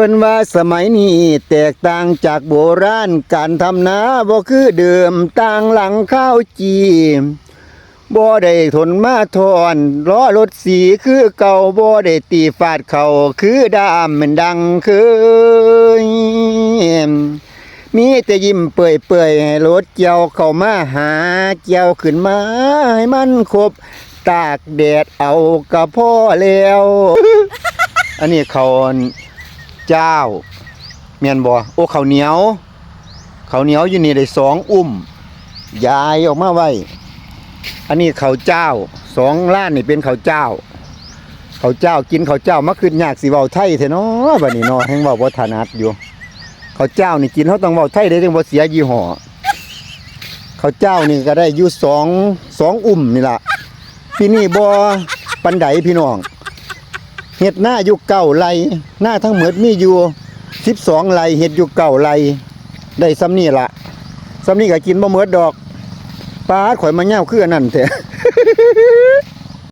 พิ่นว่าสมัยนี้แตกต่างจากโบราณการทำนาบ่คือเดิมต่างหลังข้าวจีบ่ได้ทนมาทอนล้อรถสีคือเก่าบ่ได้ตีฟาดเข่าคือดามมันดังเคยมีแต่ยิ้มเปื่อยๆให้รถเกี่ยวเข้ามาหาเกี่ยวขึ้นมาให้มันครบตากแดดเอาก็พอแล้ว อันนี้เขาเจ้าเมียนบ่โอ้ข้าวเหนียวอยู่นี่ได้2 อุ้มยายออกมาไว้อันนี้ข้าวเจ้า2 ล้านนี่เป็นข้าวเจ้ากินข้าวเจ้ามาขึ้นยากสิเว้าไทยแท้เนาะบัดนี้เนาะแฮงเว้าบ่ถนัดอยู่ข้าวเจ้านี่กินเฮาต้องเว้าไทยได้จังบ่เสียยี่ห้อข้าวเจ้านี่ก็ได้อยู่2 อุ้มนี่ล่ะปีนี้บ่ปานใดพี่น้องเฮ็ดหน้าอยู่9 ไร่หน้าทั้งหมดมีอยู่12 ไร่เฮ็ดอยู่9 ไร่ได้ซ้ำนี่ล่ะซ้ำนี่ก็กินบ่หมดดอกปลาข่อยมาแย่วคืออันนั้นแท้